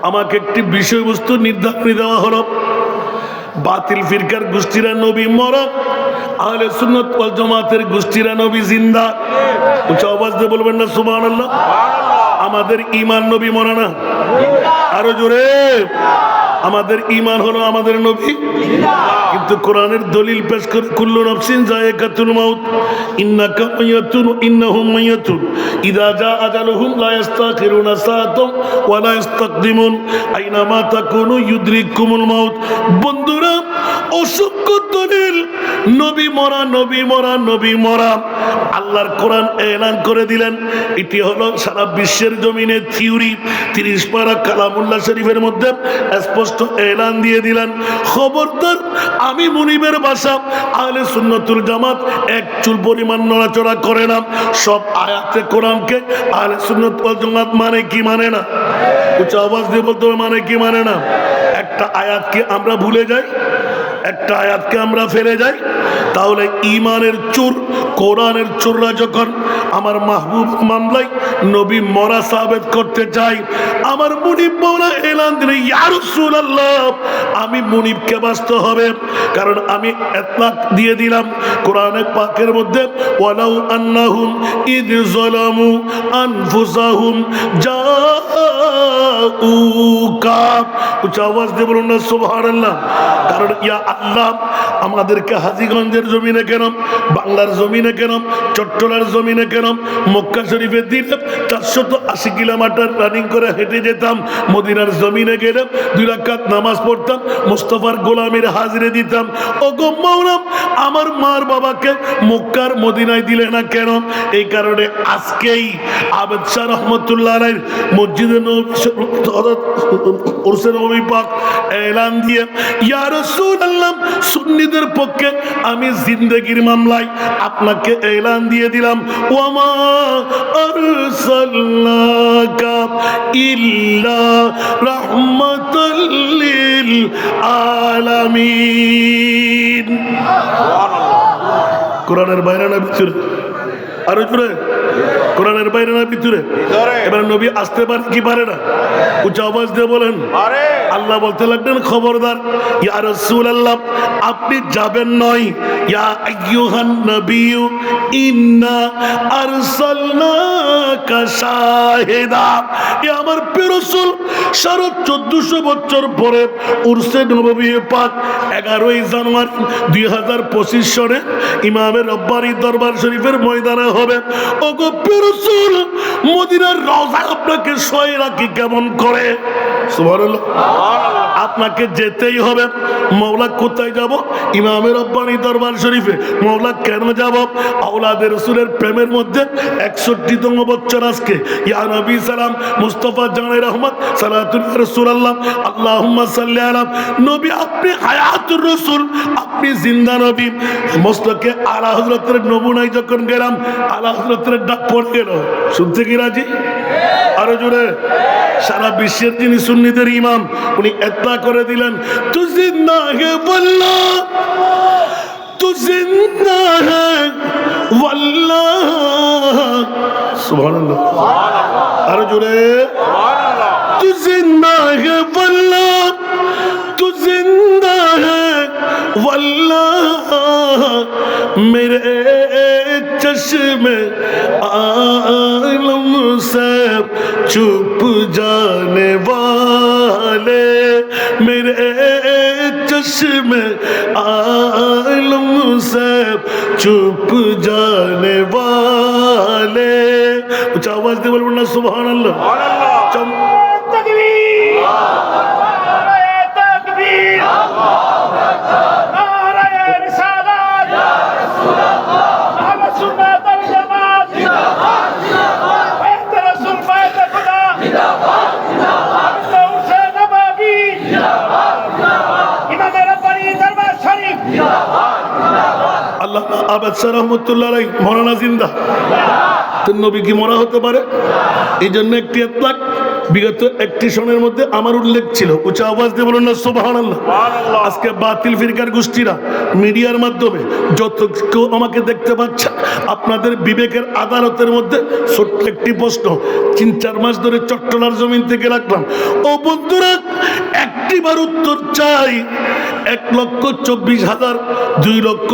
আমাকে একটি বিষয়বস্তু নির্ধারণ দেওয়া হলো, বাতিল ফিরকার গোষ্ঠীরা নবী মরা, আহলে সুন্নাত ওয়াল জামাতের গোষ্ঠীরা নবী জিন্দা। উচ্চ আওয়াজ দিয়ে বলবেন না সুবহানাল্লাহ। আমাদের ঈমান নবী মরা না, আরো জোরে। আমাদের ঈমান হলো আমাদের নবী, কিন্তু কোরআনের দলিল পেশ করে কুল্লু নাফসিন যায়িকাতুল মাউত, ইন্নাকা মাইয়াতুন ইন্নাহুম মাইয়াতুন ইযা জা আজালুহুম লা ইস্তাখিরুনা সাআতাম ওয়া লা ইস্তাকদিমুন আইনামা তাকুনু ইউদরিকুমুল মাউত। বন্ধুরা, অসংখ্য দলিল নবী মরা, নবী মরা, নবী মরা। আল্লাহর কোরআন এলান করে দিলেন, এটি হলো সারা বিশ্বের জমিনে থিওরি। 30 পারা কালামুল্লাহ শরীফের মধ্যে স্পষ্ট এলান দিয়ে দিলেন, খবরদার আমি মুনিবের ভাষা আহলে সুন্নাতুল জামাত এক চুল পরিমাণ নড়াচড়া করে না। সব আয়াতে কোরআনকে আহলে সুন্নাত ওয়াল জামাত মানে কি মানে না? উচ্চ আওয়াজ দিয়ে বলতে হবে, মানে কি মানে না? একটা আয়াতকে আমরা ভুলে যাই, একটা আয়াতকে আমরা ফেলে যাই, তাহলে ঈমানের চোর কোরআনের চোররা যখন আমার মাহবুব মামলায় নবী মরা সাবেত করতে চাই, আমার মুনিব মাওলা এলান দিলে ইয়া রাসূলুল্লাহ আমি মুনিবকে বাঁচতে হবে, কারণ আমি ইতলাক দিয়ে দিলাম কোরআনে পাকের মধ্যে, ওয়ালাউ আন্নাহুম ইয যালামু আনফুসাহুম জাউকা। উচ্চ আওয়াজ দিয়ে বলুন না সুবহানাল্লাহ। কারণ ইয়া আল্লাহ আমাদেরকে হাজীগঞ্জের জমিনে কেন, বাংলার জমিনে কেন, চট্টলার জমিনে কেন, মক্কা শরীফের দিনে 480 কিলোমিটার রানিং করে হেঁটে যেতাম, মদিনার জমিনে গেলে 2 রাকাত নামাজ পড়তাম, মুস্তাফার গোলামের হাজিরে দিতাম। ও গো মাওলা, আমার মার বাবাকে মক্কার মদিনায় দিলে না কেন? এই কারণে আজকেই আবেদ শাহ রহমতুল্লাহ আলাইহির মসজিদে নবী পাক এলান দিয়ে ইয়া রাসূলুল্লাহ সুন্নিদের পক্ষে আমি জিন্দেগির মামলায় আপনাকে এলান দিয়ে দিলাম, ওয়ামা আরসালনাকা ইল্লা রাহমাতাল লিল আলামিন। কোরআনের বাইরে না ভিতরে? আরো জোরে। কোরআনের বাইরে না ভিতরে? এবার নবী আসতে পারে কি পারে না? উচ্চ আওয়াজ দিয়ে বলেন। আল্লাহ বলতে লাগলেন, খবরদার ইয়া রাসূলুল্লাহ আপনি যাবেন নয়, ইয়া আইয়ুহান নবিয়্যু ইন্না আরসালনাকা শাহিদা। এ আমার প্রিয় রাসূল 1450 বছর পরে উরসে নববী পাক 11ই জানুয়ারি 2025 সনে ইমামে রব্বানি দরবার শরীফের ময়দানে হবে। ও গো প্রিয় রাসূল, মদিনার রওজায় আপনাকে শোয় রাখি কেমন করে? সুবহানাল্লাহ। আপনাকে যেতেই হবে। মওলা কোথায় যাব? ইমামে রব্বানি দরবার শরীফে। মওলা কেন যাব? আওলাদের রাসূলের প্রেমের মধ্যে 61তম বছর আজকে। ইয়া নবী সালাম মুস্তাফা জানে রহমত সালাতুল রাসূলুল্লাহ আল্লাহুম্মা সাল্লি আলা নবী। আপনি হায়াতুর রাসূল, আপনি জিন্দা নবী। মস্তকে আলা হযরতের নমুনায় যখন গেলাম, আলা হযরতের ডাক পড়ে গেল। শুনতে কি রাজি? আরো জোরে। সারা বিশ্বের যিনি সুন্নিদের ইমাম, উনি এতলা করে দিলেন, তু জিন্দা হে ওয়াল্লাহ, তু জিন্দা হে ওয়াল্লাহ। সুবহানাল্লাহ। আরো জোরে। তু জিন্দা হে ওয়াল্লাহ, তু জিন্দা হে ওয়াল্লাহ, মেরে চश्मे आलम से छुप जाने वाले, मेरे चश्मे आलम से छुप जाने वाले। कुछ आवाज दे बोलना सुभान अल्लाह। আবেদ শাহ রহমতুল্লাহ আলাইহি মরানা জিন্দা। তো নবী কি মরা হতে পারে? এই জন্য একটি ইতলাক বিগত একটি সনের মধ্যে আমার উল্লেখ ছিল, উঁচা আওয়াজ দিয়ে বলুন না সুবহানাল্লাহ। আজকে বাতিল ফিরকার গোষ্ঠীরা মিডিয়ার মাধ্যমে যত কেউ আমাকে দেখতে পাচ্ছে, আপনাদের বিবেকের আদালতের মধ্যে ছোট্ট একটি প্রশ্ন 3-4 মাস ধরে চট্টলার জমিন থেকে রাখলাম। ও বন্ধুরা, একটিবার উত্তর চাই। 1,24,000, 2 লক্ষ